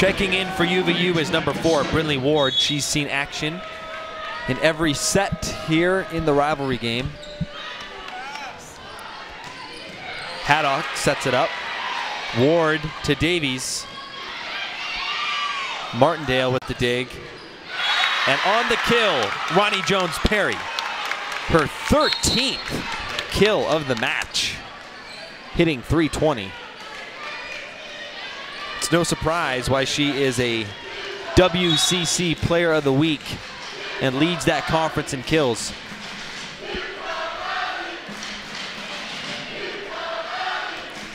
Checking in for UVU is number 4, Brinley Ward. She's seen action in every set here in the rivalry game. Haddock sets it up. Ward to Davies. Martindale with the dig. And on the kill, Ronnie Jones-Perry. Her 13th kill of the match, hitting .320. It's no surprise why she is a WCC Player of the Week and leads that conference in kills.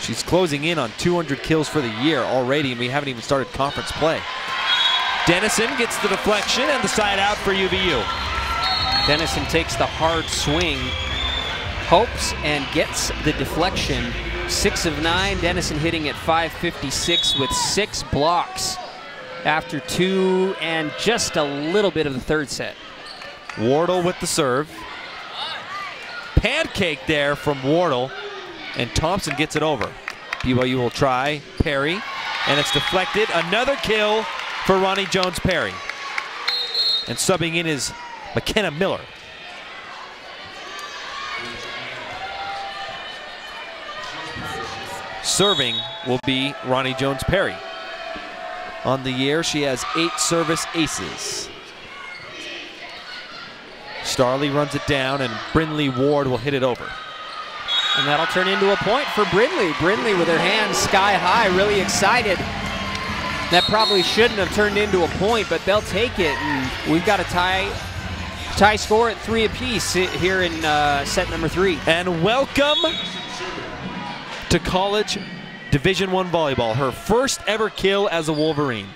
She's closing in on 200 kills for the year already, and we haven't even started conference play. Dennison gets the deflection and the side out for UVU. Dennison takes the hard swing, hopes and gets the deflection. 6 of 9, Dennison hitting at .556 with 6 blocks after 2 and just a little bit of the third set. Wardle with the serve. Pancake there from Wardle, and Thompson gets it over. BYU will try Perry, and it's deflected. Another kill for Ronnie Jones-Perry. And subbing in is McKenna Miller. Serving will be Ronnie Jones-Perry. On the year, she has 8 service aces. Starley runs it down, and Brinley Ward will hit it over. And that'll turn into a point for Brinley. Brinley with her hands sky high, really excited. That probably shouldn't have turned into a point, but they'll take it. And we've got a tie score at 3 apiece here in set number 3. And welcome to college Division I volleyball. Her first ever kill as a Wolverine.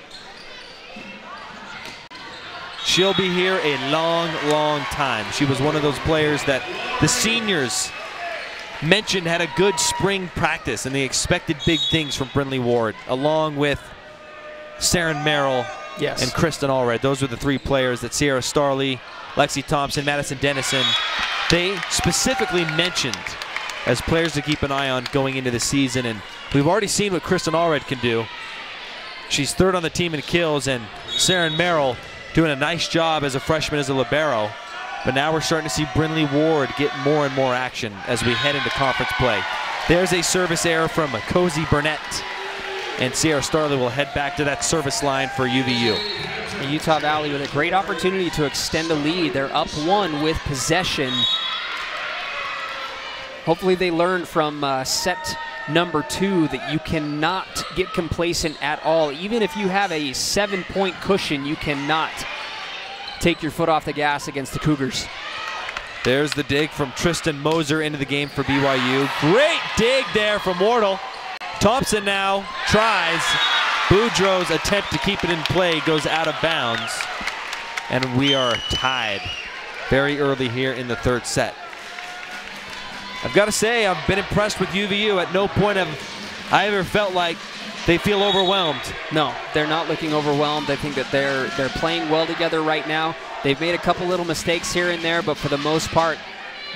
She'll be here a long, long time. She was one of those players that the seniors mentioned had a good spring practice, and they expected big things from Brinley Ward, along with Saren Merrill and Kristen Allred. Those were the 3 players that Sierra Starley, Lexi Thompson, Madison Dennison, they specifically mentioned as players to keep an eye on going into the season. And we've already seen what Kristen Allred can do. She's 3rd on the team in kills, and Saren Merrill doing a nice job as a freshman as a libero. But now we're starting to see Brinley Ward get more and more action as we head into conference play. There's a service error from Cozy Burnett, and Sierra Starley will head back to that service line for UVU. And Utah Valley with a great opportunity to extend a lead. They're up 1 with possession. Hopefully they learned from set number 2 that you cannot get complacent at all. Even if you have a 7-point cushion, you cannot take your foot off the gas against the Cougars. There's the dig from Tristan Moser into the game for BYU. Great dig there from Wardle. Thompson now tries. Boudreaux's attempt to keep it in play goes out of bounds. And we are tied very early here in the 3rd set. I've got to say, I've been impressed with UVU. At no point have I ever felt like they feel overwhelmed. No, they're not looking overwhelmed. I think that they're playing well together right now. They've made a couple little mistakes here and there, but for the most part,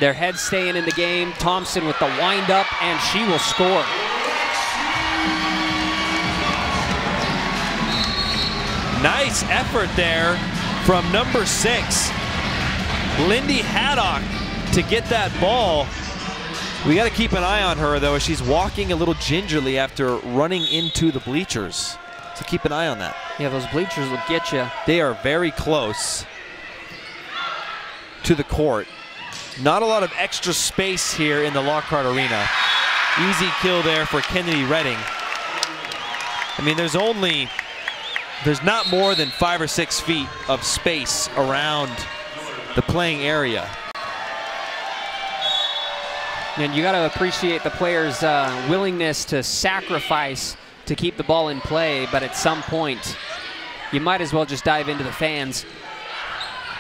their head's staying in the game. Thompson with the wind up, and she will score. Nice effort there from number 6, Lindy Haddock, to get that ball. We got to keep an eye on her, though, as she's walking a little gingerly after running into the bleachers. So keep an eye on that. Yeah, those bleachers will get you. They are very close to the court. Not a lot of extra space here in the Lockhart Arena. Easy kill there for Kennedy Redding. I mean, there's not more than 5 or 6 feet of space around the playing area. And you got to appreciate the players' willingness to sacrifice to keep the ball in play, but at some point, you might as well just dive into the fans.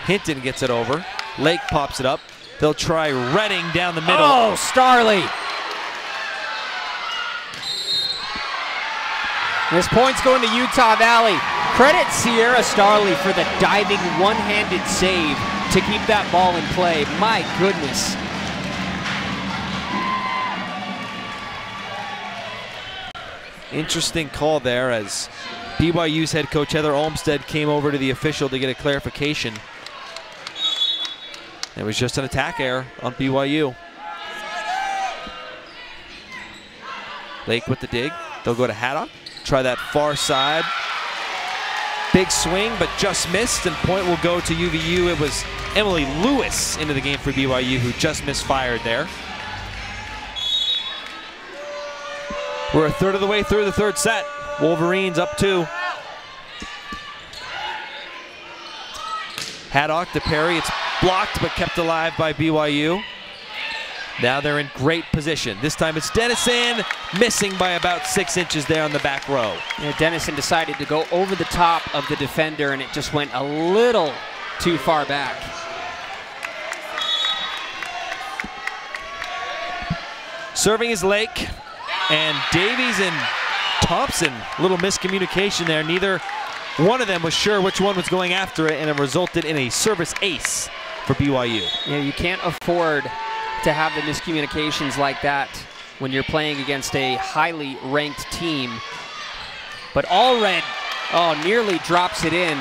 Hinton gets it over. Lake pops it up. They'll try Redding down the middle. Oh, Starley! This point's going to Utah Valley. Credit Sierra Starley for the diving one-handed save to keep that ball in play. My goodness. Interesting call there as BYU's head coach Heather Olmsted came over to the official to get a clarification. It was just an attack error on BYU. Lake with the dig. They'll go to Haddock. Try that far side. Big swing, but just missed, and point will go to UVU. It was Emily Lewis into the game for BYU who just misfired there. We're a third of the way through the third set. Wolverines up 2. Haddock to Perry. It's blocked but kept alive by BYU. Now they're in great position. This time it's Dennison, missing by about 6 inches there on the back row. Yeah, Dennison decided to go over the top of the defender, and it just went a little too far back. Serving is Lake, and Davies and Thompson, a little miscommunication there. Neither one of them was sure which one was going after it, and it resulted in a service ace for BYU. Yeah, you can't afford to have the miscommunications like that when you're playing against a highly ranked team. But Allred, nearly drops it in,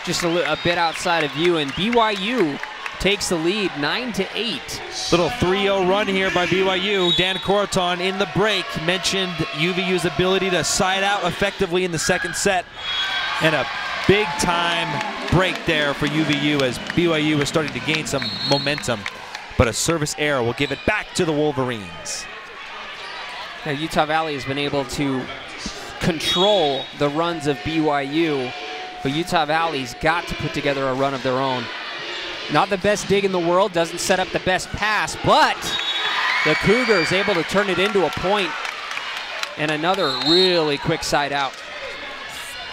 just a bit outside of view, and BYU takes the lead 9-8. Little 3-0 run here by BYU. Dan Coroton in the break mentioned UVU's ability to side out effectively in the second set, and a big time break there for UVU as BYU is starting to gain some momentum. But a service error will give it back to the Wolverines. Now, Utah Valley has been able to control the runs of BYU, but Utah Valley's got to put together a run of their own. Not the best dig in the world, doesn't set up the best pass, but the Cougars able to turn it into a point, and another really quick side out.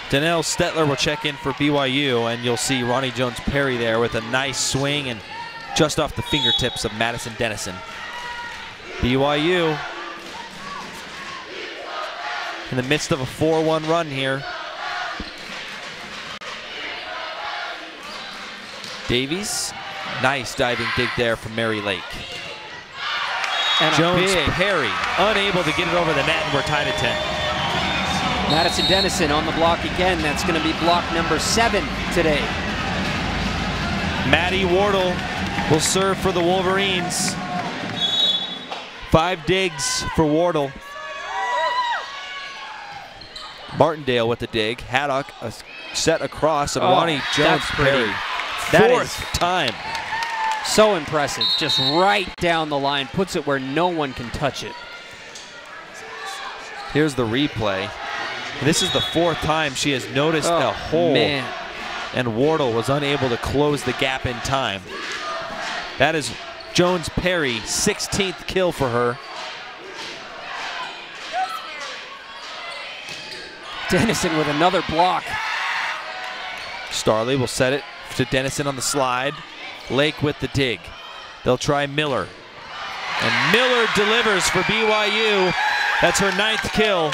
Danelle Stetler will check in for BYU, and you'll see Ronnie Jones-Perry there with a nice swing and just off the fingertips of Madison Dennison. BYU in the midst of a 4-1 run here. Davies, nice diving dig there from Mary Lake. And Jones-Perry unable to get it over the net, and we're tied at 10. Madison Dennison on the block again. That's going to be block number 7 today. Maddie Wardle will serve for the Wolverines. 5 digs for Wardle. Martindale with the dig. Haddock a set across, and Ronnie Jones-Perry. Fourth time. So impressive. Just right down the line. Puts it where no one can touch it. Here's the replay. This is the 4th time she has noticed a hole. Man. And Wardle was unable to close the gap in time. That is Jones-Perry, 16th kill for her. Dennison with another block. Starley will set it to Dennison on the slide. Lake with the dig. They'll try Miller. And Miller delivers for BYU. That's her 9th kill.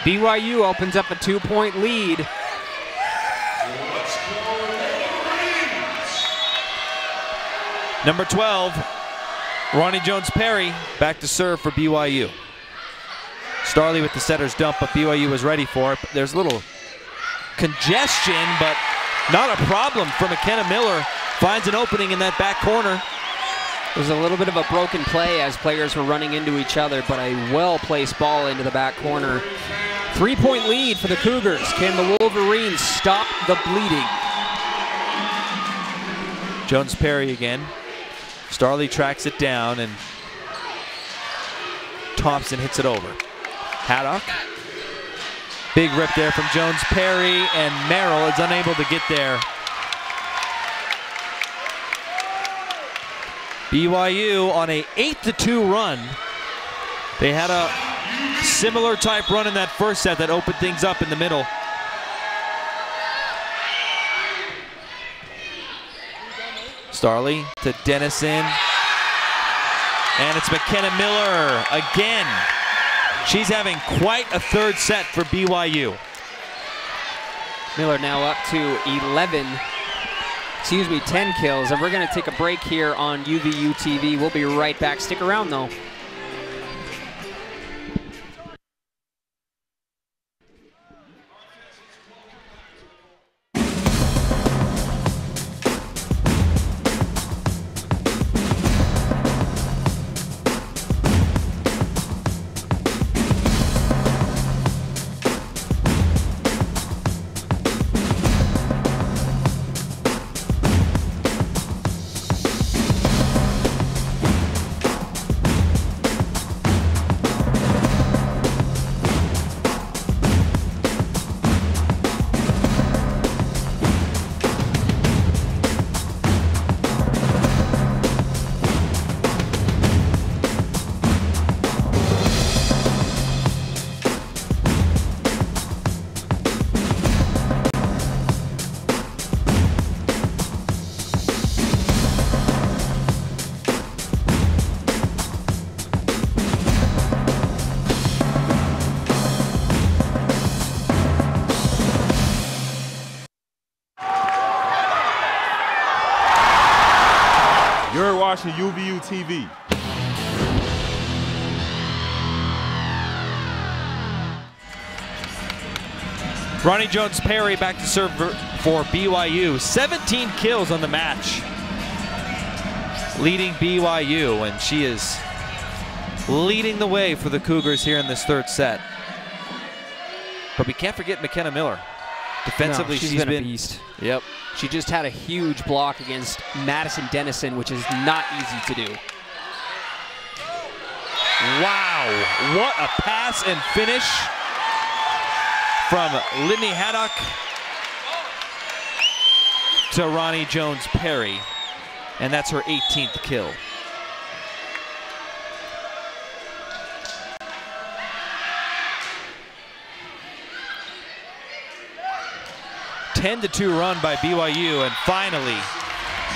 BYU opens up a 2-point lead. Number 12, Ronnie Jones-Perry back to serve for BYU. Starley with the setter's dump, but BYU was ready for it. There's a little congestion, but not a problem for McKenna Miller. Finds an opening in that back corner. It was a little bit of a broken play as players were running into each other, but a well-placed ball into the back corner. 3-point lead for the Cougars. Can the Wolverines stop the bleeding? Jones-Perry again. Starley tracks it down, and Thompson hits it over. Haddock. Big rip there from Jones-Perry, and Merrill is unable to get there. BYU on a 8-2 run. They had a similar type run in that first set that opened things up in the middle. Starley to Dennison. And it's McKenna Miller again. She's having quite a third set for BYU. Miller now up to 10 kills. And we're going to take a break here on UVU TV. We'll be right back. Stick around, though. watching UVU TV. Ronnie Jones-Perry back to serve for BYU. 17 kills on the match, leading BYU, and she is leading the way for the Cougars here in this third set. But we can't forget McKenna Miller. Defensively, no, she's been a beast. Yep. She just had a huge block against Madison Dennison, which is not easy to do. Wow, what a pass and finish from Lindy Haddock to Ronnie Jones-Perry, and that's her 18th kill. A 10-2 run by BYU, and finally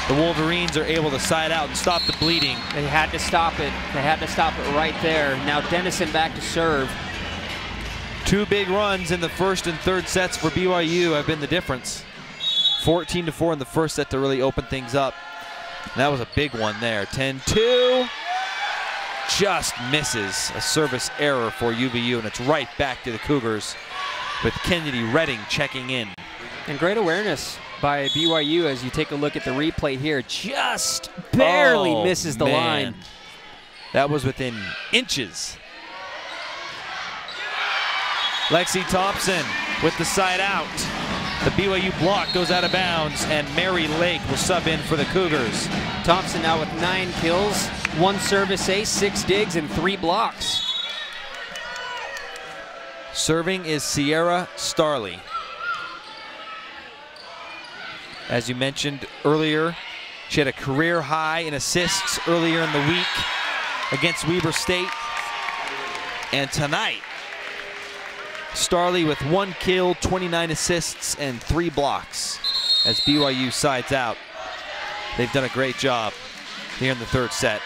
the Wolverines are able to side out and stop the bleeding. They had to stop it. They had to stop it right there. Now Dennison back to serve. Two big runs in the first and third sets for BYU have been the difference. 14-4 in the first set to really open things up. And that was a big one there. 10-2. Just misses. A service error for UVU, and it's right back to the Cougars with Kennedy Redding checking in. And great awareness by BYU as you take a look at the replay here. Just barely misses the line. That was within inches. Lexi Thompson with the side out. The BYU block goes out of bounds, and Mary Lake will sub in for the Cougars. Thompson now with 9 kills, 1 service ace, 6 digs, and 3 blocks. Serving is Sierra Starley. As you mentioned earlier, she had a career high in assists earlier in the week against Weber State. And tonight, Starley with 1 kill, 29 assists, and 3 blocks as BYU sides out. They've done a great job here in the third set.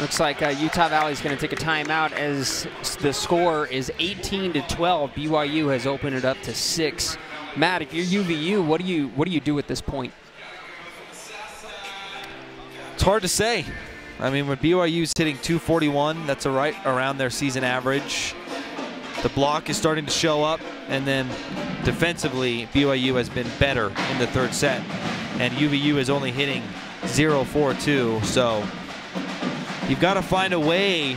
Looks like Utah Valley is going to take a timeout as the score is 18-12. BYU has opened it up to 6. Matt, if you're UVU, what do you do at this point? It's hard to say. I mean, when BYU's hitting 241, that's right around their season average. The block is starting to show up, and then defensively, BYU has been better in the third set, and UVU is only hitting 0-4-2, so you've got to find a way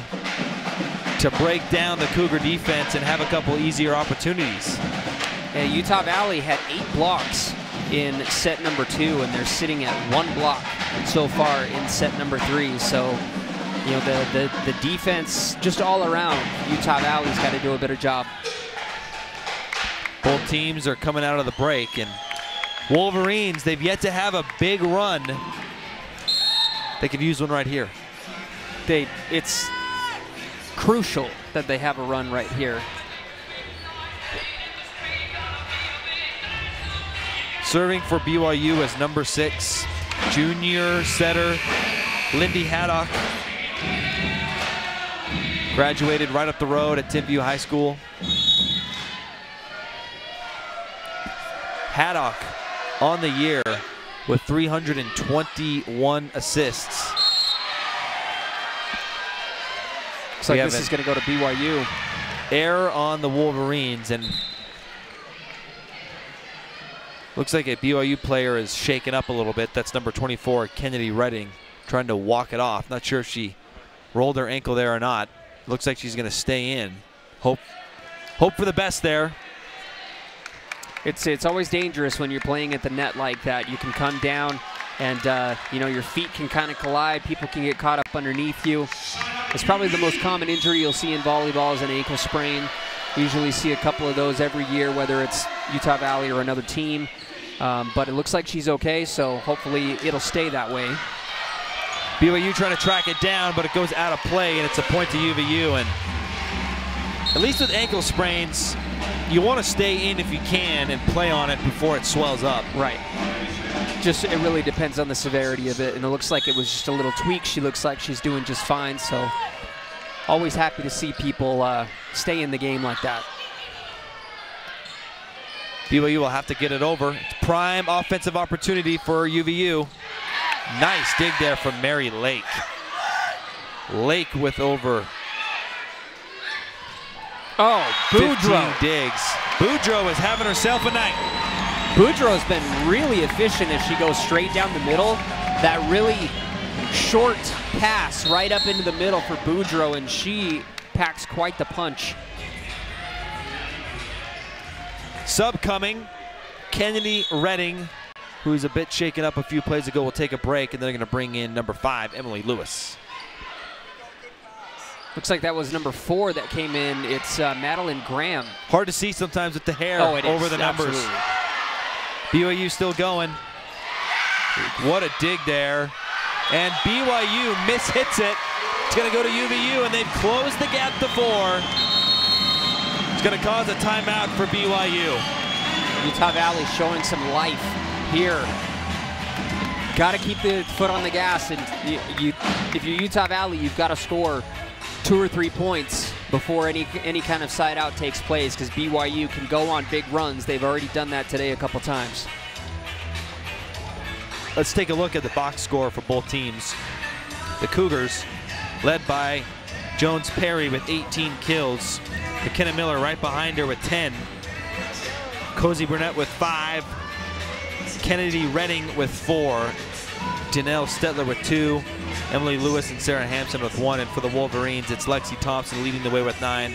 to break down the Cougar defense and have a couple easier opportunities. Utah Valley had 8 blocks in set number 2, and they're sitting at 1 block so far in set number 3. So, you know, the defense just all around, Utah Valley's got to do a better job. Both teams are coming out of the break, and Wolverines, they've yet to have a big run. They could use one right here. It's crucial that they have a run right here. Serving for BYU as number 6, junior setter Lindy Haddock. Graduated right up the road at Timpview High School. Haddock on the year with 321 assists. Looks like this is going to go to BYU. Error on the Wolverines, and looks like a BYU player is shaken up a little bit. That's number 24, Kennedy Redding, trying to walk it off. Not sure if she rolled her ankle there or not. Looks like she's going to stay in. Hope for the best there. It's always dangerous when you're playing at the net like that. You can come down and you know, your feet can kind of collide. People can get caught up underneath you. It's probably the most common injury you'll see in volleyball is an ankle sprain. Usually see a couple of those every year, whether it's Utah Valley or another team. But it looks like she's okay, so hopefully it'll stay that way. BYU trying to track it down, but it goes out of play, and it's a point to UVU. And at least with ankle sprains, you want to stay in if you can and play on it before it swells up. Right. Just it really depends on the severity of it, and it looks like it was just a little tweak. She looks like she's doing just fine, so always happy to see people stay in the game like that. BYU will have to get it over. It's prime offensive opportunity for UVU. Nice dig there from Mary Lake. Lake with over Boudreaux. 15 digs. Boudreaux is having herself a night. Boudreaux's been really efficient as she goes straight down the middle. That really short pass right up into the middle for Boudreaux, and she packs quite the punch. Sub coming, Kennedy Redding, who's a bit shaken up a few plays ago, will take a break, and they're going to bring in number 5, Emily Lewis. Looks like that was number 4 that came in. It's Madeline Graham. Hard to see sometimes with the hair over the numbers. Absolutely. BYU still going. What a dig there. And BYU mishits it. It's going to go to UVU, and they've closed the gap to 4. It's going to cause a timeout for BYU. Utah Valley showing some life here. Got to keep the foot on the gas, and if you're Utah Valley, you've got to score 2 or 3 points before any kind of side out takes place, because BYU can go on big runs. They've already done that today a couple times. Let's take a look at the box score for both teams. The Cougars, led by Jones Perry with 18 kills. McKenna Miller right behind her with 10. Cozy Burnett with 5. Kennedy Redding with 4. Janelle Stetler with 2. Emily Lewis and Sarah Hampson with 1. And for the Wolverines, it's Lexi Thompson leading the way with 9.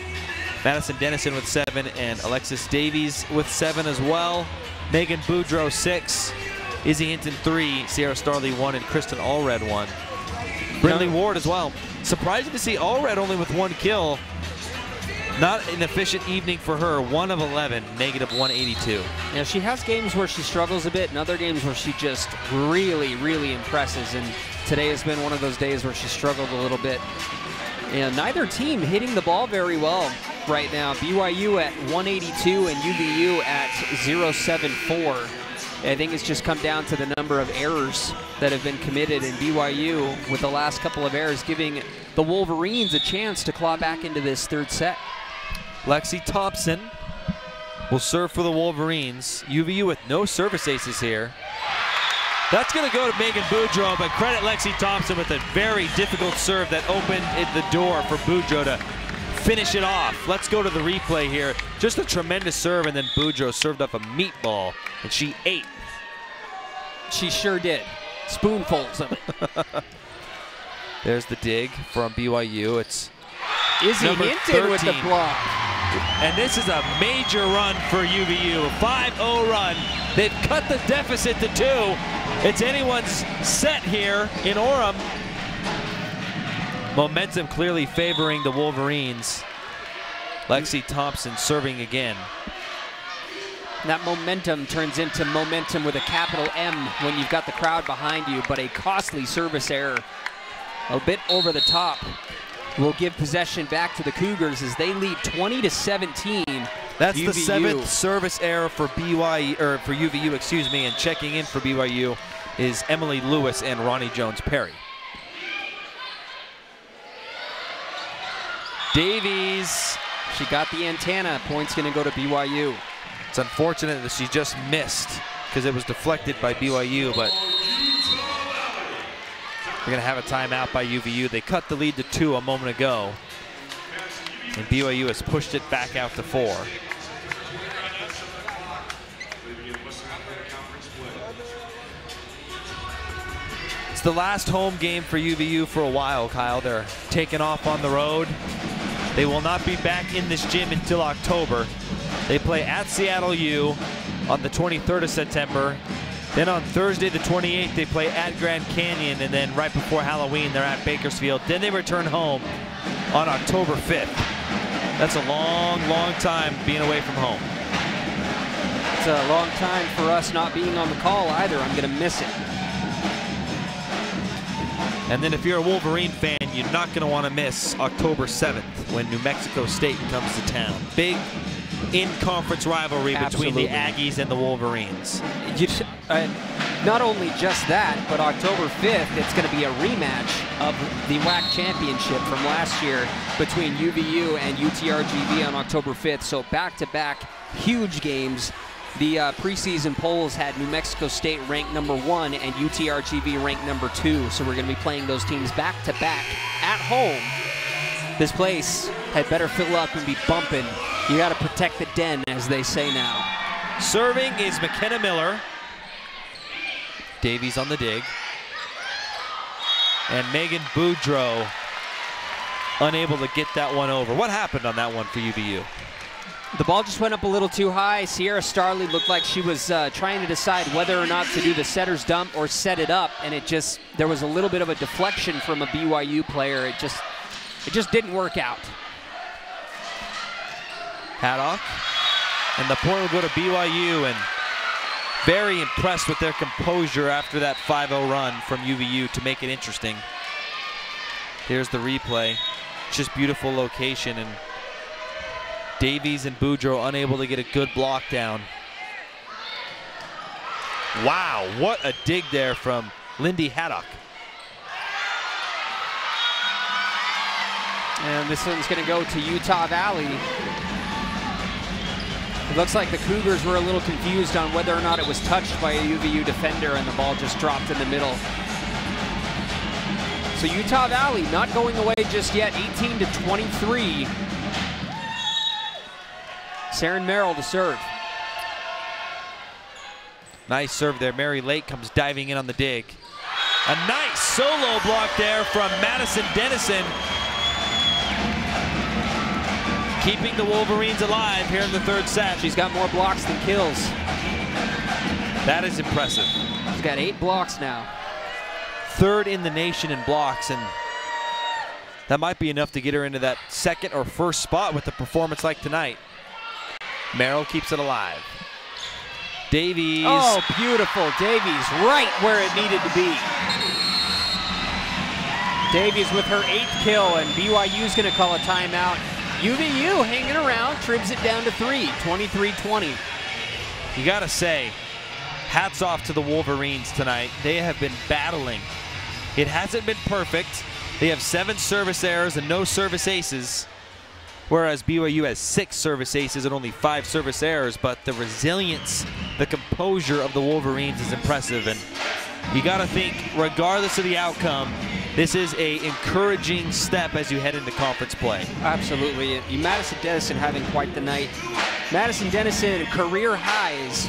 Madison Dennison with 7. And Alexis Davies with 7 as well. Megan Boudreaux 6. Izzy Hinton 3. Sierra Starley 1. And Kristen Allred 1. Brindley Ward as well. Surprising to see Allred only with 1 kill. Not an efficient evening for her. 1 of 11, negative 182. Yeah, she has games where she struggles a bit and other games where she just really, really impresses. And today has been one of those days where she struggled a little bit. And neither team hitting the ball very well right now. BYU at 182 and UVU at 074. I think it's just come down to the number of errors that have been committed, and BYU, with the last couple of errors, giving the Wolverines a chance to claw back into this 3rd set. Lexi Thompson will serve for the Wolverines. UVU with no service aces here. That's going to go to Megan Boudreaux, but credit Lexi Thompson with a very difficult serve that opened the door for Boudreaux to finish it off. Let's go to the replay here. Just a tremendous serve, and then Boudreaux served up a meatball, and she ate. She sure did. Spoonfuls of it. There's the dig from BYU. It's Izzy Hinton with the block. And this is a major run for UVU. 5-0 run. They've cut the deficit to 2. It's anyone's set here in Orem. Momentum clearly favoring the Wolverines. Lexi Thompson serving again. That momentum turns into momentum with a capital M when you've got the crowd behind you, but a costly service error. A bit over the top will give possession back to the Cougars as they lead 20-17. That's UVU. The 7th service error for BYU, or for UVU, excuse me, and checking in for BYU is Emily Lewis and Ronnie Jones Perry. Davies. She got the antenna. Point's going to go to BYU. It's unfortunate that she just missed because it was deflected by BYU, but we're going to have a timeout by UVU. They cut the lead to 2 a moment ago, and BYU has pushed it back out to 4. It's the last home game for UVU for a while, Kyle. They're taking off on the road. They will not be back in this gym until October. They play at Seattle U on the 23rd of September. Then on Thursday the 28th, they play at Grand Canyon, and then right before Halloween, they're at Bakersfield. Then they return home on October 5th. That's a long, long time being away from home. It's a long time for us not being on the call either. I'm going to miss it. And then if you're a Wolverine fan, you're not going to want to miss October 7th when New Mexico State comes to town. Big in-conference rivalry between the Aggies and the Wolverines. Not only just that, but October 5th, it's going to be a rematch of the WAC championship from last year between UVU and UTRGV on October 5th. So back-to-back huge games The preseason polls had New Mexico State ranked #1 and UTRGV ranked #2, so we're going to be playing those teams back-to-back at home. This place had better fill up and be bumping. You got to protect the den, as they say now. Serving is McKenna Miller. Davies on the dig. And Megan Boudreau unable to get that one over. What happened on that one for UVU? The ball just went up a little too high. Sierra Starley looked like she was trying to decide whether or not to do the setter's dump or set it up, and there was a little bit of a deflection from a BYU player. It just didn't work out. Haddock, and the point will go to BYU, and very impressed with their composure after that 5-0 run from UVU to make it interesting. Here's the replay. Just beautiful location, and Davies and Boudreau unable to get a good block down. Wow, what a dig there from Lindy Haddock. And this one's going to go to Utah Valley. It looks like the Cougars were a little confused on whether or not it was touched by a UVU defender, and the ball just dropped in the middle. So Utah Valley not going away just yet, 18-23. Saren Merrill to serve. Nice serve there. Mary Lake comes diving in on the dig. A nice solo block there from Madison Dennison, keeping the Wolverines alive here in the third set. She's got more blocks than kills. That is impressive. She's got 8 blocks now. Third in the nation in blocks, and that might be enough to get her into that second or first spot with a performance like tonight. Merrill keeps it alive. Davies. Oh, beautiful. Davies right where it needed to be. Davies with her 8th kill, and BYU's going to call a timeout. UVU hanging around, trims it down to 3, 23-20. You got to say, hats off to the Wolverines tonight. They have been battling. It hasn't been perfect. They have 7 service errors and no service aces, whereas BYU has 6 service aces and only 5 service errors. But the resilience, the composure of the Wolverines is impressive. And you got to think, regardless of the outcome, this is an encouraging step as you head into conference play. Absolutely. Madison Dennison having quite the night. Madison Dennison, career highs.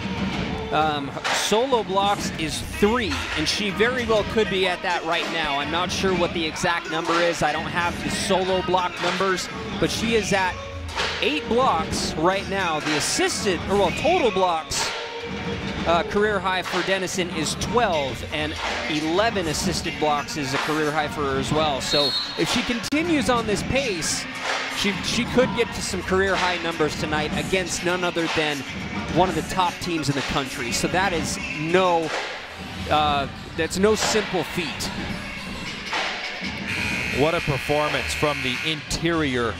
Solo blocks is 3, and she very well could be at that right now. I'm not sure what the exact number is. I don't have the solo block numbers, but she is at 8 blocks right now. The assisted, or well, total blocks, career high for Dennison is 12, and 11 assisted blocks is a career high for her as well. So if she continues on this pace, she could get to some career high numbers tonight against none other than one of the top teams in the country. So that is that's no simple feat. What a performance from the interior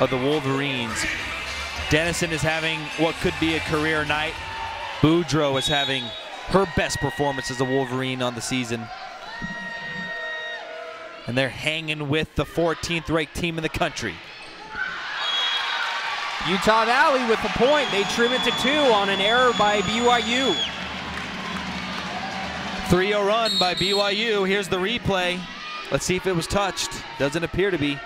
of the Wolverines. Dennison is having what could be a career night. Boudreau is having her best performance as a Wolverine on the season. And they're hanging with the 14th ranked team in the country. Utah Valley with the point. They trim it to 2 on an error by BYU. 3-0 run by BYU. Here's the replay. Let's see if it was touched. Doesn't appear to be.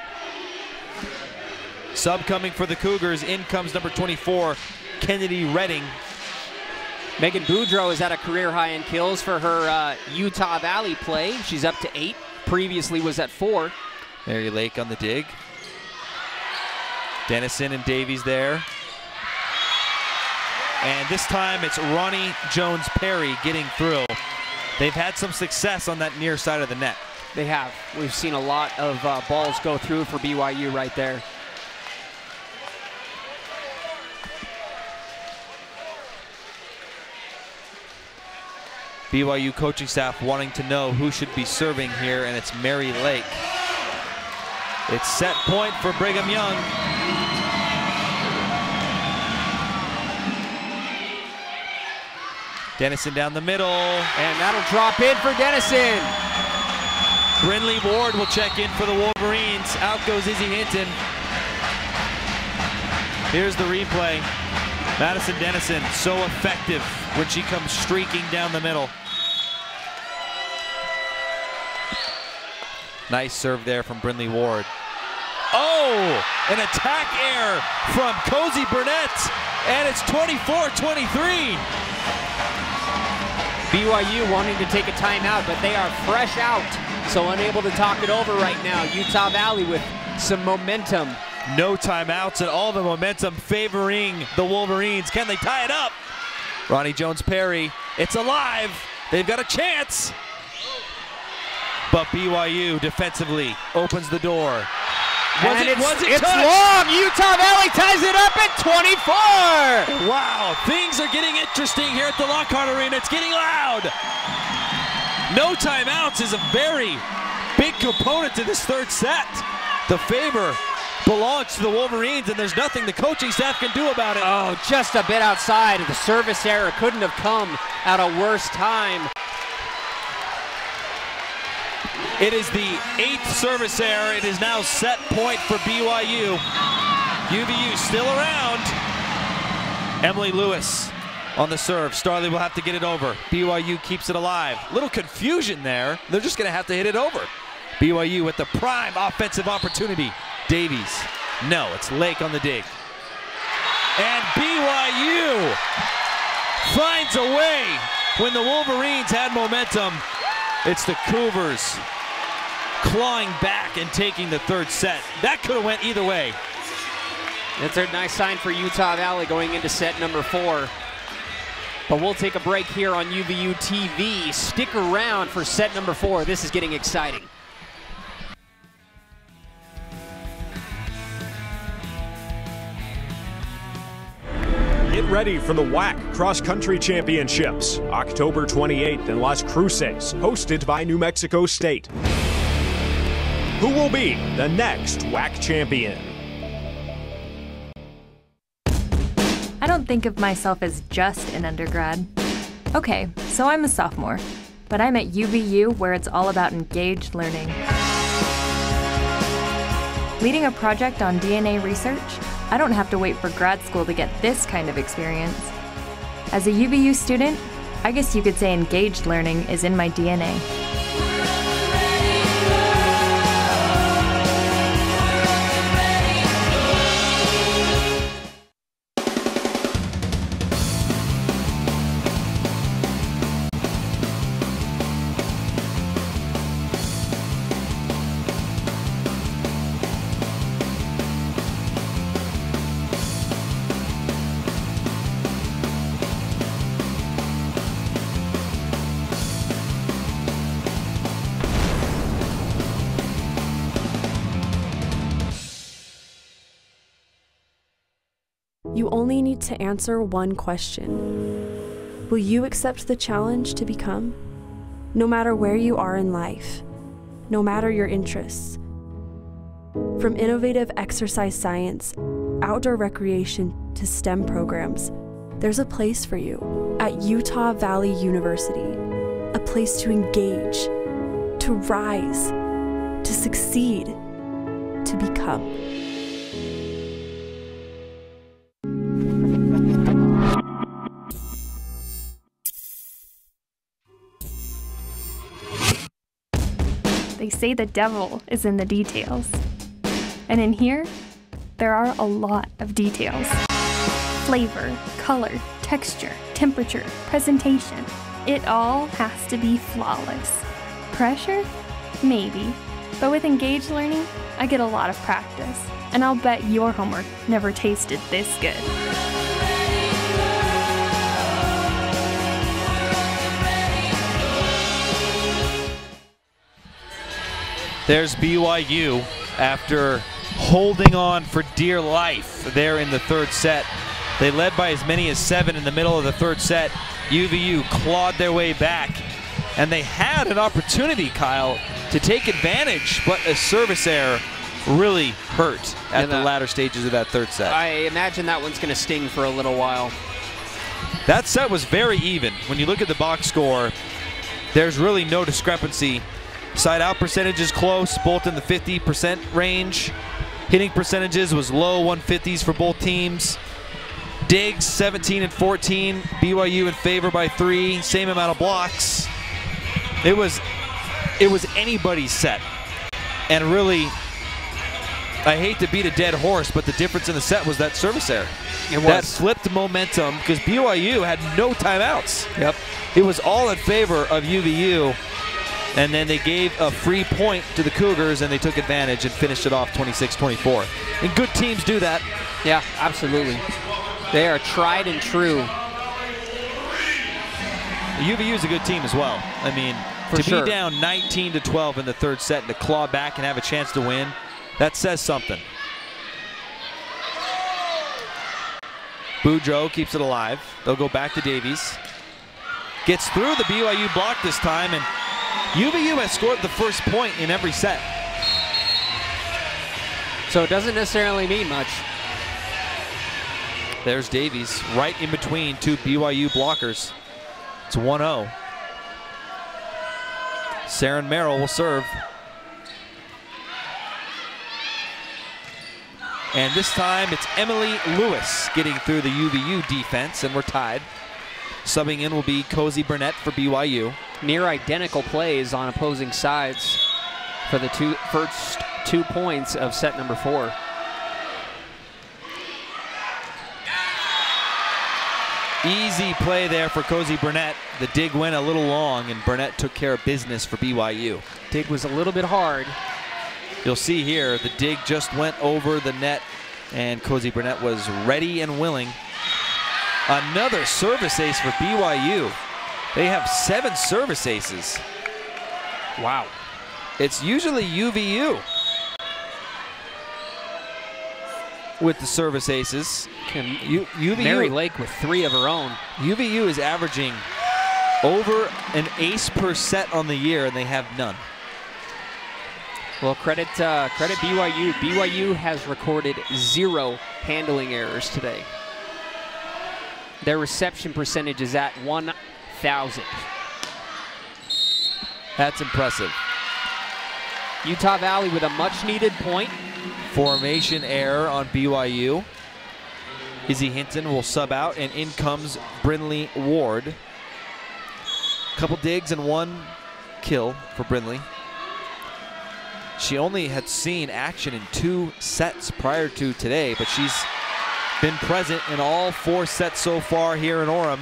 Sub coming for the Cougars. In comes number 24, Kennedy Redding. Megan Boudreau is at a career high in kills for her Utah Valley play. She's up to 8. Previously was at 4. Mary Lake on the dig. Dennison and Davies there. And this time it's Ronnie Jones-Perry getting through. They've had some success on that near side of the net. They have. We've seen a lot of balls go through for BYU right there. BYU coaching staff wanting to know who should be serving here, and it's Mary Lake. It's set point for Brigham Young. Dennison down the middle. And that'll drop in for Dennison. Brinley Ward will check in for the Wolverines. Out goes Izzy Hinton. Here's the replay. Madison Dennison, so effective when she comes streaking down the middle. Nice serve there from Brindley Ward. Oh, an attack error from Cozy Burnett, and it's 24-23. BYU wanting to take a timeout, but they are fresh out, so unable to talk it over right now. Utah Valley with some momentum. No timeouts and all the momentum favoring the Wolverines. Can they tie it up? Ronnie Jones-Perry, it's alive. They've got a chance. But BYU defensively opens the door. It's long. Utah Valley ties it up at 24. Wow, things are getting interesting here at the Lockhart Arena. It's getting loud. No timeouts is a very big component to this third set. The favor belongs to the Wolverines, and there's nothing the coaching staff can do about it. Oh, just a bit outside. The service error couldn't have come at a worse time. It is the 8th service error. It is now set point for BYU. UVU still around. Emily Lewis on the serve. Starley will have to get it over. BYU keeps it alive. Little confusion there. They're just going to have to hit it over. BYU with the prime offensive opportunity. Davies. No, it's Lake on the dig. And BYU finds a way when the Wolverines had momentum. It's the Cougars clawing back and taking the third set. That could have went either way. That's a nice sign for Utah Valley going into set number 4. But we'll take a break here on UVU TV. Stick around for set number 4. This is getting exciting. Get ready for the WAC Cross Country Championships, October 28th in Las Cruces, hosted by New Mexico State. Who will be the next WAC champion? I don't think of myself as just an undergrad. Okay, so I'm a sophomore, but I'm at UVU where it's all about engaged learning. Leading a project on DNA research, I don't have to wait for grad school to get this kind of experience. As a UVU student, I guess you could say engaged learning is in my DNA. You only need to answer one question. Will you accept the challenge to become? No matter where you are in life, no matter your interests. From innovative exercise science, outdoor recreation to STEM programs, there's a place for you at Utah Valley University. A place to engage, to rise, to succeed, to become. They say the devil is in the details. And in here, there are a lot of details. Flavor, color, texture, temperature, presentation. It all has to be flawless. Pressure? Maybe. But with engaged learning, I get a lot of practice. And I'll bet your homework never tasted this good. There's BYU after holding on for dear life there in the third set. They led by as many as 7 in the middle of the third set. UVU clawed their way back, and they had an opportunity, Kyle, to take advantage, but a service error really hurt at the latter stages of that third set. I imagine that one's going to sting for a little while. That set was very even. When you look at the box score, there's really no discrepancy. Side out percentages close, both in the 50% range. Hitting percentages was low 150s for both teams. Diggs 17 and 14. BYU in favor by 3. Same amount of blocks. It was anybody's set. And really, I hate to beat a dead horse, but the difference in the set was that service error. That flipped momentum because BYU had no timeouts. Yep. It was all in favor of UVU, and then they gave a free point to the Cougars, and they took advantage and finished it off 26-24. And good teams do that. Yeah, absolutely. They are tried and true. UVU is a good team as well. I mean, to sure. be down 19-12 in the third set and to claw back and have a chance to win, that says something. Boudreaux keeps it alive. They'll go back to Davies. Gets through the BYU block this time, and UVU has scored the first point in every set. So it doesn't necessarily mean much. There's Davies right in between two BYU blockers. It's 1-0. Saren Merrill will serve. And this time it's Emily Lewis getting through the UVU defense, and we're tied. Subbing in will be Cozy Burnett for BYU. Near identical plays on opposing sides for the first 2 points of set number 4. Easy play there for Cozy Burnett. The dig went a little long, and Burnett took care of business for BYU. Dig was a little bit hard. You'll see here, the dig just went over the net, and Cozy Burnett was ready and willing. Another service ace for BYU. They have 7 service aces. Wow. It's usually UVU with the service aces. Mary Lake with 3 of her own. UVU is averaging over an ace per set on the year, and they have none. Well, credit BYU. BYU has recorded 0 handling errors today. Their reception percentage is at 1,000. That's impressive. Utah Valley with a much-needed point. Formation error on BYU. Izzy Hinton will sub out, and in comes Brinley Ward. Couple digs and 1 kill for Brinley. She only had seen action in 2 sets prior to today, but she's been present in all 4 sets so far here in Orem.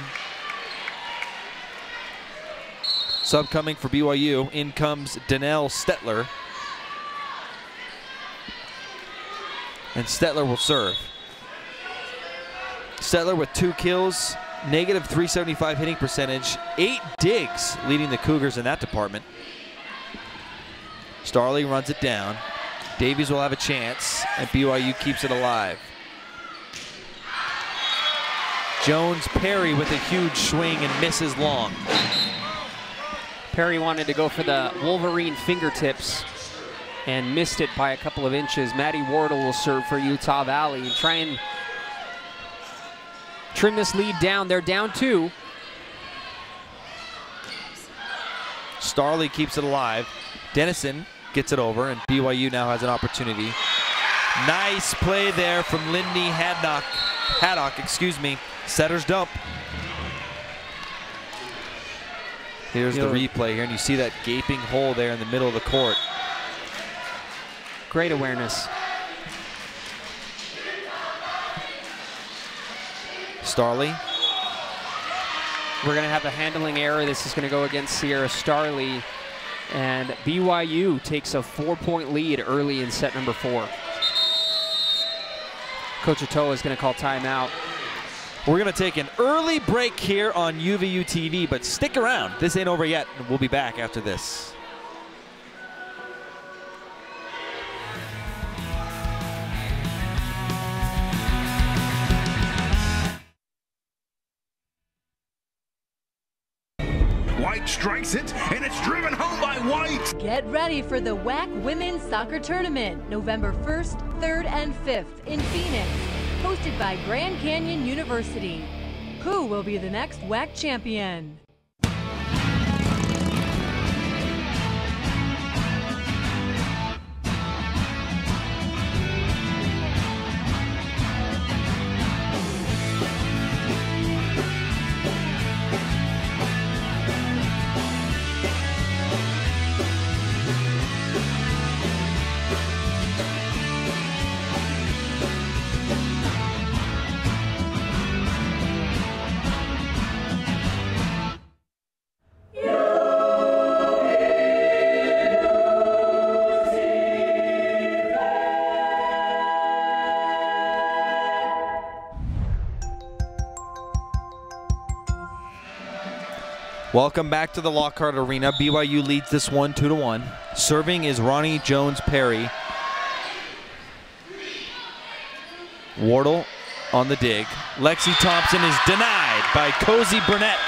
Sub coming for BYU. In comes Danelle Stetler. And Stetler will serve. Stetler with 2 kills, negative .375 hitting percentage, 8 digs leading the Cougars in that department. Starley runs it down. Davies will have a chance, and BYU keeps it alive. Jones Perry with a huge swing and misses long. Perry wanted to go for the Wolverine fingertips and missed it by a couple of inches. Maddie Wardle will serve for Utah Valley and try and trim this lead down. They're down 2. Starley keeps it alive. Dennison gets it over, and BYU now has an opportunity. Nice play there from Lindy Haddock. Setter's dump. Here's the replay here, and you see that gaping hole there in the middle of the court. Great awareness. Starley. We're going to have a handling error. This is going to go against Sierra Starley. And BYU takes a 4-point lead early in set number 4. Coach Atoa is going to call timeout. We're going to take an early break here on UVU TV, but stick around. This ain't over yet, and we'll be back after this. White strikes it, and it's driven home by White. Get ready for the WAC Women's Soccer Tournament, November 1st, 3rd, and 5th in Phoenix, hosted by Grand Canyon University. Who will be the next WAC champion? Welcome back to the Lockhart Arena. BYU leads this one 2-1. Serving is Ronnie Jones-Perry. Wardle on the dig. Lexi Thompson is denied by Cozy Burnett.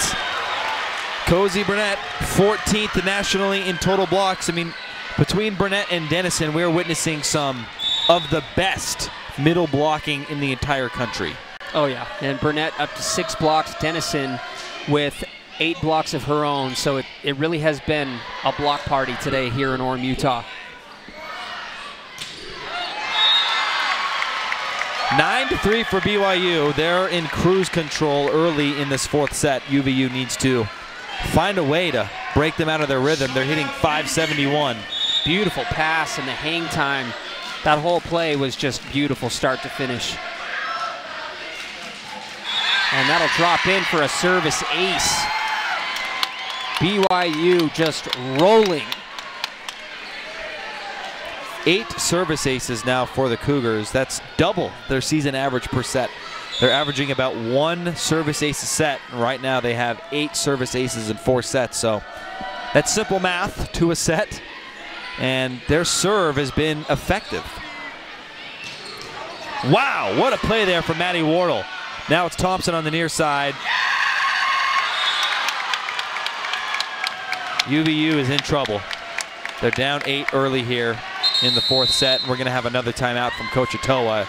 Cozy Burnett, 14th nationally in total blocks. I mean, between Burnett and Dennison, we're witnessing some of the best middle blocking in the entire country. Oh yeah, and Burnett up to 6 blocks, Dennison with 8 blocks of her own, so it really has been a block party today here in Orem, Utah. 9-3 for BYU. They're in cruise control early in this 4th set. UVU needs to find a way to break them out of their rhythm. They're hitting .571. Beautiful pass and the hang time. That whole play was just beautiful start to finish. And that'll drop in for a service ace. BYU just rolling. 8 service aces now for the Cougars. That's double their season average per set. They're averaging about 1 service ace a set. Right now they have 8 service aces in 4 sets. So that's simple math to a set. And their serve has been effective. Wow, what a play there from Maddie Wardle. Now it's Thompson on the near side. UVU is in trouble. They're down 8 early here in the 4th set, and we're going to have another timeout from Coach Atoa.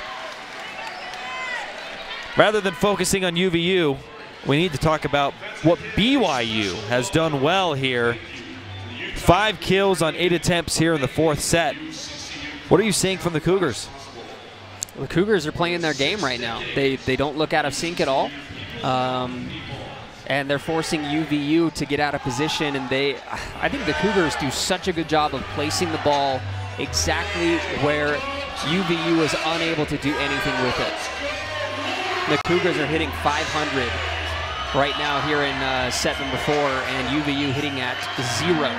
Rather than focusing on UVU, we need to talk about what BYU has done well here. 5 kills on 8 attempts here in the 4th set. What are you seeing from the Cougars? The Cougars are playing their game right now. They don't look out of sync at all. And they're forcing UVU to get out of position, and I think the Cougars do such a good job of placing the ball exactly where UVU is unable to do anything with it. The Cougars are hitting .500 right now here in set number 4, and UVU hitting at 0.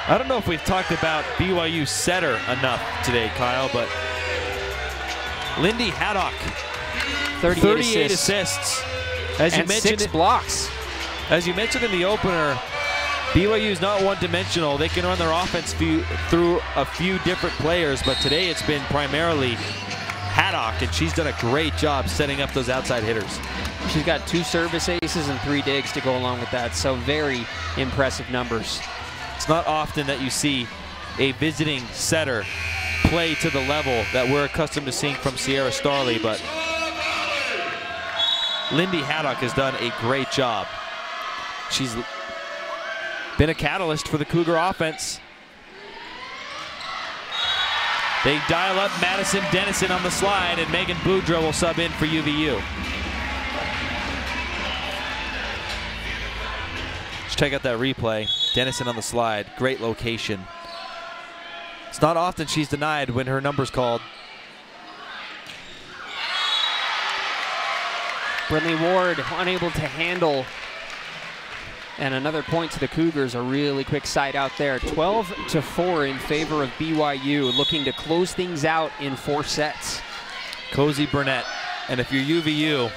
I don't know if we've talked about BYU setter enough today, Kyle, but Lindy Haddock, 38 assists. As you mentioned, 6 blocks. As you mentioned in the opener, BYU is not one-dimensional. They can run their offense through a few different players, but today it's been primarily Haddock, and she's done a great job setting up those outside hitters. She's got 2 service aces and 3 digs to go along with that, so very impressive numbers. It's not often that you see a visiting setter play to the level that we're accustomed to seeing from Sierra Starley, but Lindy Haddock has done a great job. She's been a catalyst for the Cougar offense. They dial up Madison Dennison on the slide, and Megan Boudreau will sub in for UVU. Let's check out that replay. Dennison on the slide, great location. It's not often she's denied when her number's called. Brinley Ward unable to handle. And another point to the Cougars, a really quick side out there. 12-4 in favor of BYU, looking to close things out in 4 sets. Cozy Burnett. And if you're UVU,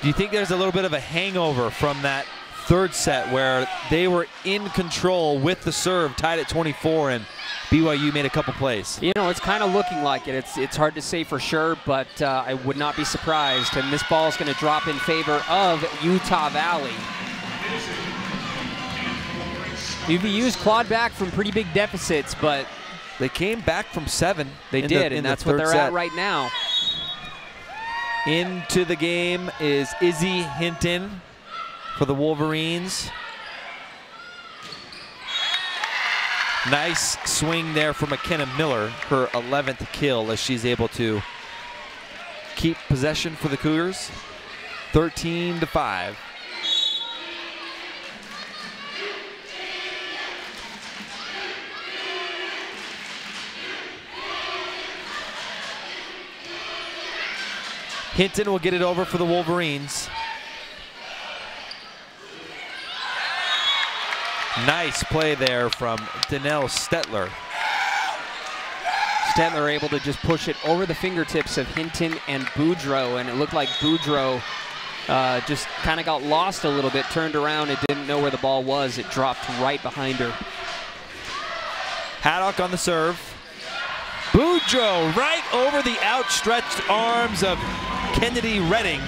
do you think there's a little bit of a hangover from that 3rd set where they were in control with the serve, tied at 24, and BYU made a couple plays? You know, it's kind of looking like it. It's hard to say for sure, but I would not be surprised. And this ball is going to drop in favor of Utah Valley. UVU's clawed back from pretty big deficits, but they came back from 7. They did, and that's what they're at right now. Into the game is Izzy Hinton for the Wolverines. Nice swing there for McKenna Miller, her 11th kill, as she's able to keep possession for the Cougars. 13-5. Hinton will get it over for the Wolverines. Nice play there from Danelle Stetler. Stettler able to just push it over the fingertips of Hinton and Boudreau, and it looked like Boudreau just kind of got lost a little bit, turned around and didn't know where the ball was. It dropped right behind her. Haddock on the serve. Boudreau right over the outstretched arms of Kennedy Redding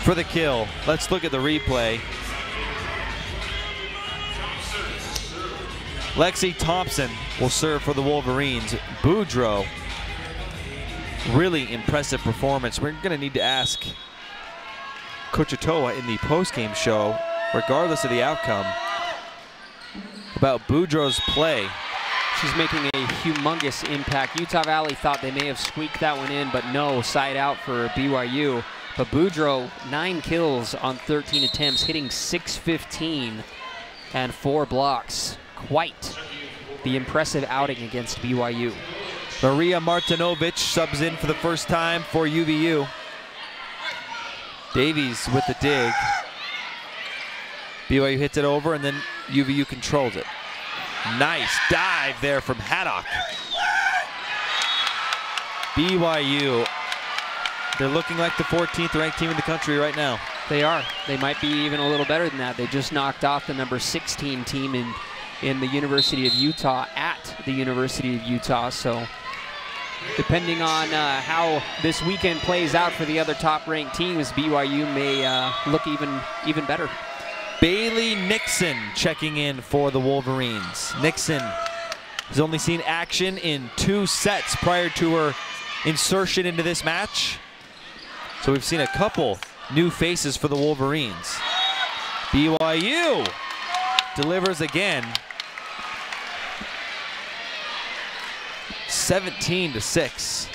for the kill. Let's look at the replay. Lexi Thompson will serve for the Wolverines. Boudreau, really impressive performance. We're going to need to ask Coach Otoa in the postgame show, regardless of the outcome, about Boudreau's play. She's making a humongous impact. Utah Valley thought they may have squeaked that one in, but no, side out for BYU. But Boudreau, 9 kills on 13 attempts, hitting .615 and 4 blocks. Quite the impressive outing against BYU. Maria Martinovich subs in for the first time for UVU. Davies with the dig. BYU hits it over and then UVU controls it. Nice dive there from Haddock. BYU, they're looking like the 14th ranked team in the country right now. They are. They might be even a little better than that. They just knocked off the number 16 team in the University of Utah at the University of Utah. So depending on how this weekend plays out for the other top-ranked teams, BYU may look even better. Bailey Nixon checking in for the Wolverines. Nixon has only seen action in 2 sets prior to her insertion into this match. So we've seen a couple new faces for the Wolverines. BYU delivers again. 17-6.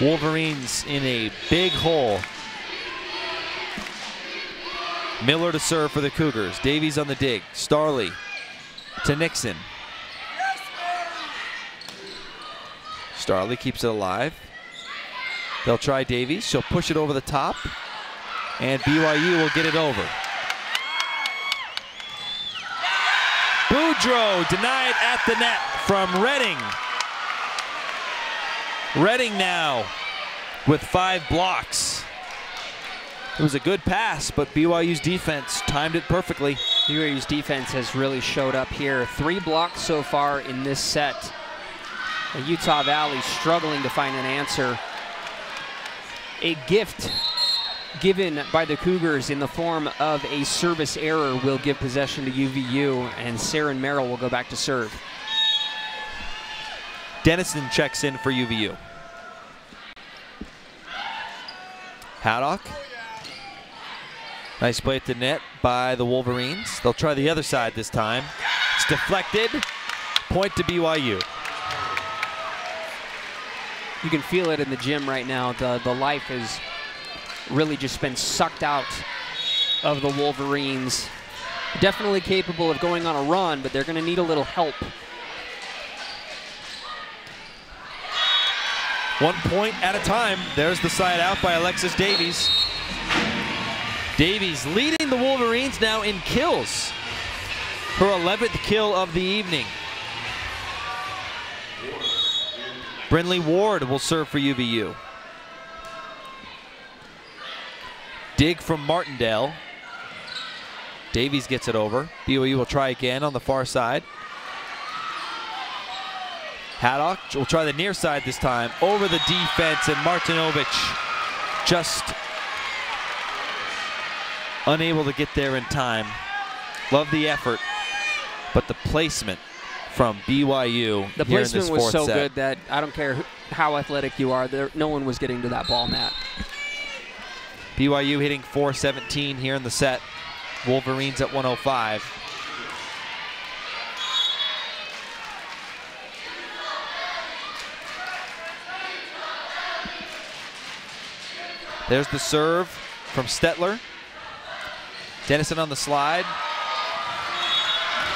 Wolverines in a big hole. Miller to serve for the Cougars. Davies on the dig. Starley to Nixon. Starley keeps it alive. They'll try Davies. She'll push it over the top. And BYU will get it over. Boudreau denied at the net from Redding. Redding now with 5 blocks. It was a good pass, but BYU's defense timed it perfectly. BYU's defense has really showed up here. 3 blocks so far in this set. And Utah Valley struggling to find an answer. A gift given by the Cougars in the form of a service error will give possession to UVU, and Saren Merrill will go back to serve. Dennison checks in for UVU. Haddock. Nice play at the net by the Wolverines. They'll try the other side this time. It's deflected. Point to BYU. You can feel it in the gym right now. The life has really just been sucked out of the Wolverines. Definitely capable of going on a run, but they're going to need a little help. 1 point at a time. There's the side out by Alexis Davies. Davies leading the Wolverines now in kills. Her 11th kill of the evening. Brinley Ward will serve for UVU. Dig from Martindale. Davies gets it over. BYU will try again on the far side. Haddock will try the near side this time. Over the defense, and Martinovich just unable to get there in time. Love the effort, but the placement from BYU. The placement was so good that I don't care how athletic you are, no one was getting to that ball mat. BYU hitting .417 here in the set. Wolverines at 105. There's the serve from Stettler. Dennison on the slide.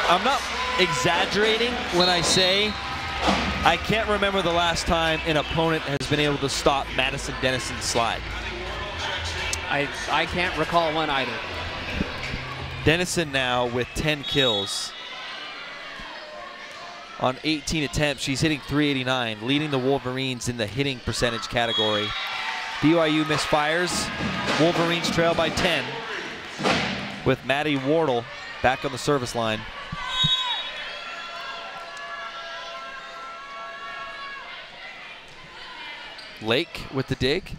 I'm not exaggerating when I say I can't remember the last time an opponent has been able to stop Madison Dennison's slide. I can't recall one either. Dennison now with 10 kills on 18 attempts. She's hitting .389, leading the Wolverines in the hitting percentage category. BYU misfires. Wolverines trail by 10 with Maddie Wardle back on the service line. Lake with the dig.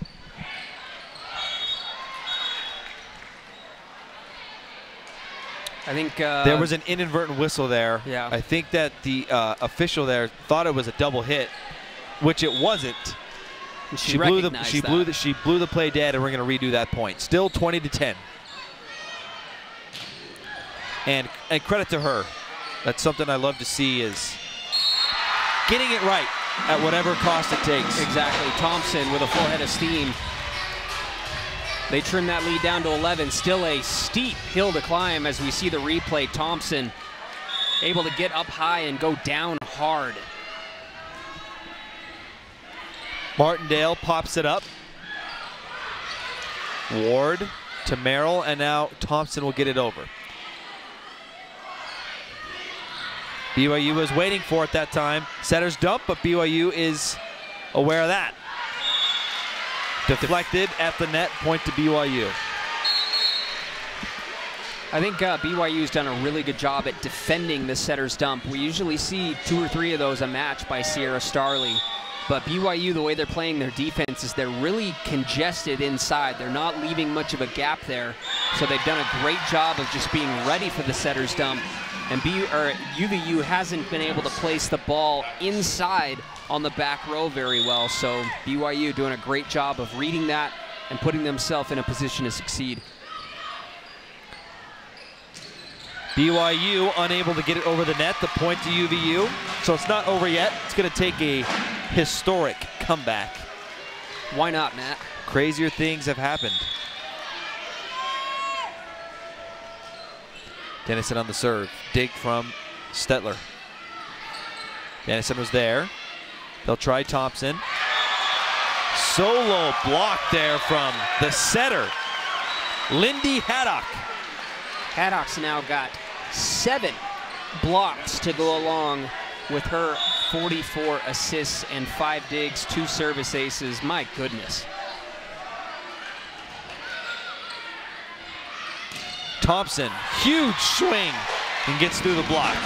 I think there was an inadvertent whistle there. Yeah. I think that the official there thought it was a double hit, which it wasn't. She blew the play dead, and we're going to redo that point. Still 20-10. And credit to her. That's something I love to see, is getting it right at whatever cost it takes. Exactly. Thompson with a full head of steam. They trim that lead down to 11. Still a steep hill to climb as we see the replay. Thompson able to get up high and go down hard. Martindale pops it up. Ward to Merrill, and now Thompson will get it over. BYU was waiting for it that time. Setter's dump, but BYU is aware of that. Deflected at the net, point to BYU. I think BYU's done a really good job at defending the setter's dump. We usually see 2 or 3 of those a match by Sierra Starley. But BYU, the way they're playing their defense is they're really congested inside. They're not leaving much of a gap there. So they've done a great job of just being ready for the setter's dump. And UVU hasn't been able to place the ball inside on the back row very well. So BYU doing a great job of reading that and putting themselves in a position to succeed. BYU unable to get it over the net, the point to UVU. So it's not over yet. It's going to take a historic comeback. Why not, Matt? Crazier things have happened. Dennison on the serve. Dig from Stetler. Dennison was there. They'll try Thompson. Solo block there from the setter, Lindy Haddock. Haddock's now got 7 blocks to go along with her 44 assists and 5 digs, 2 service aces. My goodness. Thompson, huge swing, and gets through the block.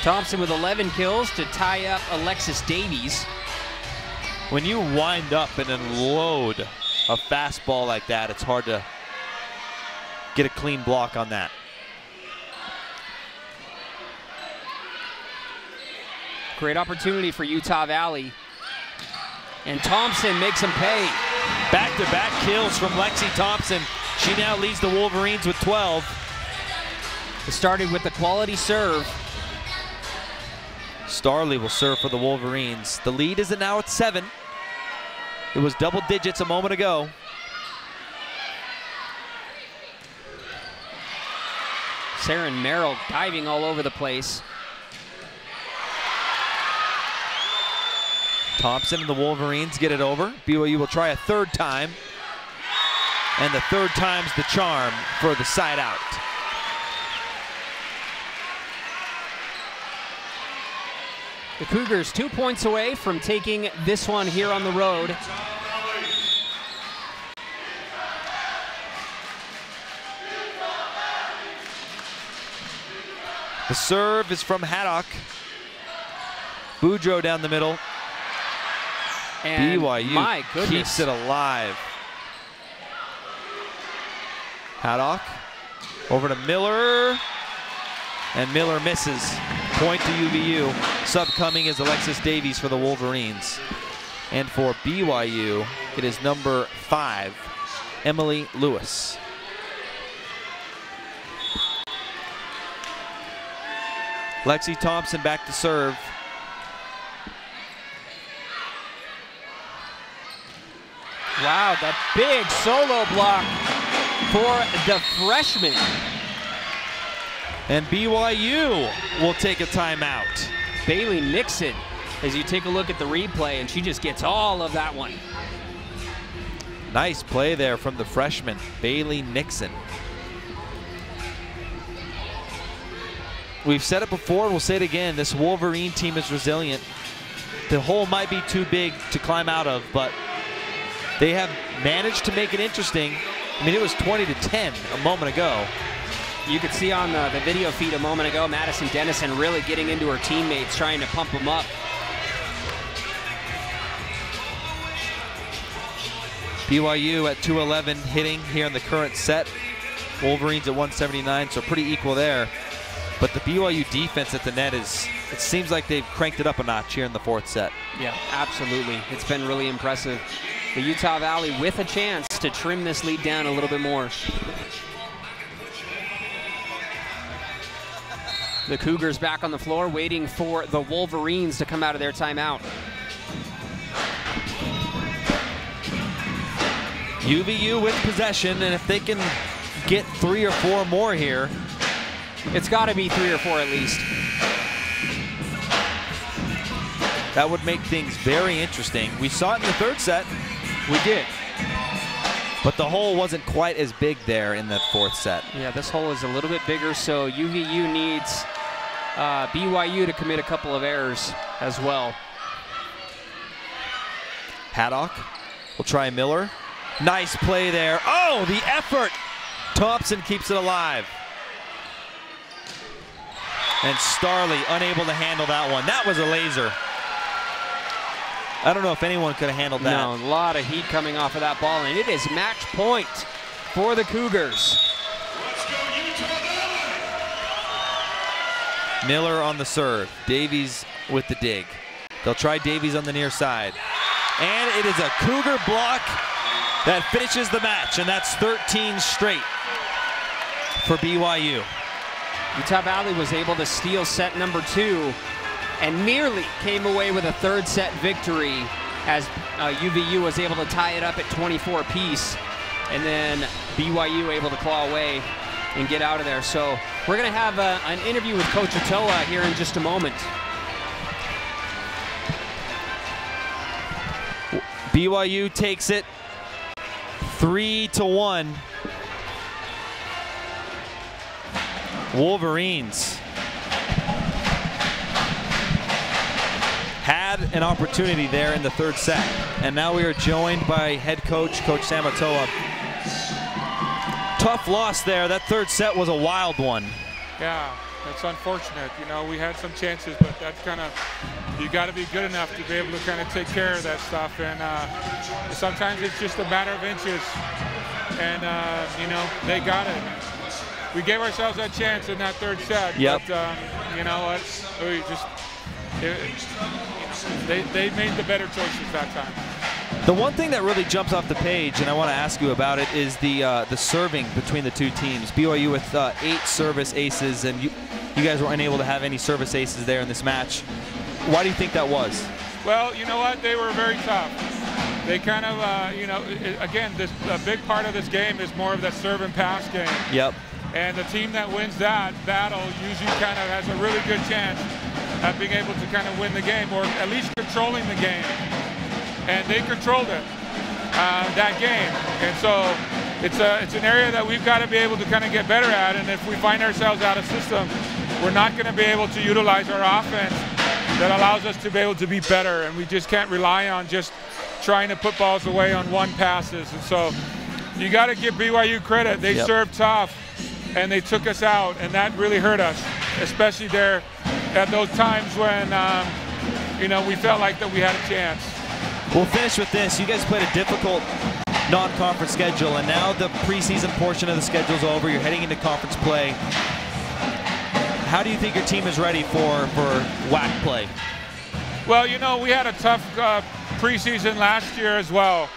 Thompson with 11 kills to tie up Alexis Davies. When you wind up and unload a fastball like that, it's hard to get a clean block on that. Great opportunity for Utah Valley. And Thompson makes him pay. Back-to-back kills from Lexi Thompson. She now leads the Wolverines with 12. It started with the quality serve. Starley will serve for the Wolverines. The lead is now at 7. It was double digits a moment ago. Saren Merrill diving all over the place. Thompson and the Wolverines get it over. BYU will try a 3rd time. And the 3rd time's the charm for the side out. The Cougars 2 points away from taking this one here on the road. The serve is from Haddock. Boudreaux down the middle. And BYU my goodness, keeps it alive. Haddock over to Miller. And Miller misses. Point to UVU. Sub coming is Alexis Davies for the Wolverines. And for BYU, it is number 5, Emily Lewis. Lexi Thompson back to serve. Wow, that big solo block for the freshman. And BYU will take a timeout. Bailey Nixon, as you take a look at the replay, and she just gets all of that one. Nice play there from the freshman, Bailey Nixon. we've said it before, we'll say it again, this Wolverine team is resilient. The hole might be too big to climb out of, but they have managed to make it interesting. I mean, it was 20-10 a moment ago. You could see on the video feed a moment ago, Madison Dennison really getting into her teammates, trying to pump them up. BYU at 211 hitting here in the current set. Wolverines at 179, so pretty equal there. But the BYU defense at the net is, it seems like they've cranked it up a notch here in the fourth set. Yeah, absolutely. It's been really impressive. The Utah Valley with a chance to trim this lead down a little bit more. The Cougars back on the floor waiting for the Wolverines to come out of their timeout. UVU with possession, and if they can get 3 or 4 more here. It's got to be 3 or 4 at least. That would make things very interesting. We saw it in the third set. We did. But the hole wasn't quite as big there in the fourth set. Yeah, this hole is a little bit bigger, so UVU needs BYU to commit a couple of errors as well. Haddock will try Miller. Nice play there. Oh, the effort! Thompson keeps it alive. And Starley unable to handle that one. That was a laser. I don't know if anyone could have handled that. No, a lot of heat coming off of that ball, and it is match point for the Cougars. Miller on the serve. Davies with the dig. They'll try Davies on the near side. And it is a Cougar block that finishes the match, and that's 13 straight for BYU. Utah Valley was able to steal set number 2 and nearly came away with a third set victory as UVU was able to tie it up at 24 apiece, and then BYU able to claw away and get out of there. So we're going to have an interview with Coach Otoa here in just a moment. BYU takes it 3-1. Wolverines had an opportunity there in the third set, and now we are joined by head coach, Coach Sam Otoa. Tough loss there. That third set was a wild one. Yeah, that's unfortunate. You know, we had some chances, but that's kind of, you got to be good enough to be able to kind of take care of that stuff, and sometimes it's just a matter of inches, and you know, they got it. We gave ourselves that chance in that third set. Yep. But you know what? We just they made the better choices that time. The one thing that really jumps off the page, and I want to ask you about it, is the serving between the two teams. BYU with 8 service aces, and you guys were unable to have any service aces there in this match. Why do you think that was? Well, you know what? They were very tough. They kind of, you know, again, a big part of this game is more of that serve and pass game. Yep. And the team that wins that battle usually kind of has a really good chance at being able to kind of win the game, or at least controlling the game. And they controlled it, that game. And so it's an area that we've got to be able to kind of get better at. And if we find ourselves out of system, we're not going to be able to utilize our offense that allows us to be able to be better. And we just can't rely on just trying to put balls away on one passes. And so you got to give BYU credit. They served tough, and they took us out, and that really hurt us, especially there at those times when, you know, we felt like that we had a chance. We'll finish with this. You guys played a difficult non-conference schedule, and now the preseason portion of the schedule is over. You're heading into conference play. How do you think your team is ready for WAC play? Well, you know, we had a tough preseason last year as well.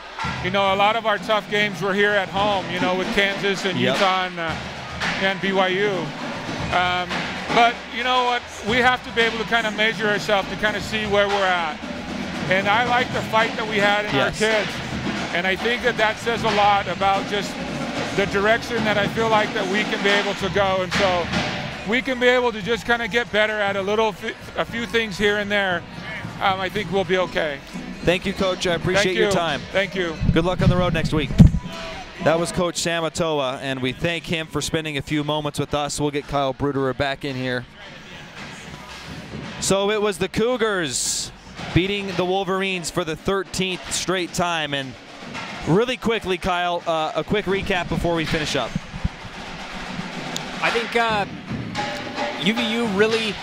You know, a lot of our tough games were here at home, you know, with Kansas and Utah and BYU. But you know what? We have to be able to kind of measure ourselves to kind of see where we're at. And I like the fight that we had in our kids. And I think that says a lot about just the direction that I feel like that we can be able to go. And so we can be able to just kind of get better at a few things here and there. I think we'll be okay. Thank you, Coach. I appreciate your time. Thank you. Good luck on the road next week. That was Coach Samatoa, and we thank him for spending a few moments with us. We'll get Kyle Bruderer back in here. So it was the Cougars beating the Wolverines for the 13th straight time. And really quickly, Kyle, a quick recap before we finish up. I think UVU really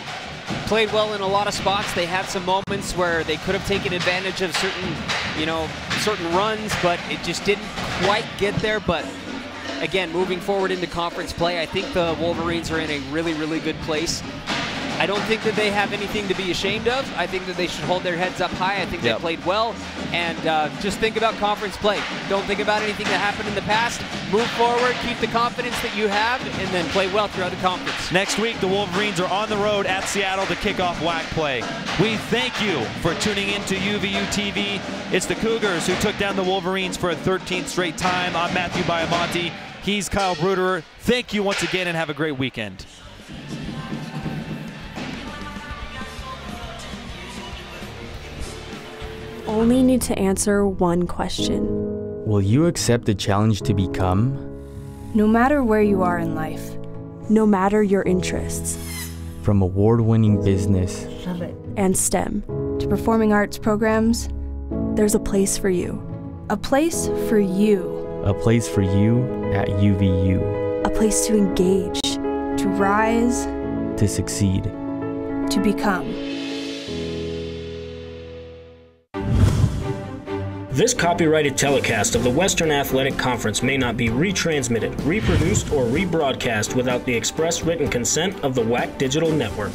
played well in a lot of spots. They had some moments where they could have taken advantage of certain runs, but it just didn't quite get there. But again, moving forward into conference play, I think the Wolverines are in a really, really good place. I don't think that they have anything to be ashamed of. I think that they should hold their heads up high. I think they played well. And just think about conference play. Don't think about anything that happened in the past. Move forward, keep the confidence that you have, and then play well throughout the conference. Next week, the Wolverines are on the road at Seattle to kick off WAC play. We thank you for tuning in to UVU TV. It's the Cougars who took down the Wolverines for a 13th straight time. I'm Matthew Biamonte. He's Kyle Bruderer. Thank you once again, and have a great weekend. Only need to answer one question. Will you accept the challenge to become? No matter where you are in life. No matter your interests. From award-winning business and STEM to performing arts programs, there's a place for you. A place for you. A place for you at UVU. A place to engage. To rise. To succeed. To become. This copyrighted telecast of the Western Athletic Conference may not be retransmitted, reproduced, or rebroadcast without the express written consent of the WAC Digital Network.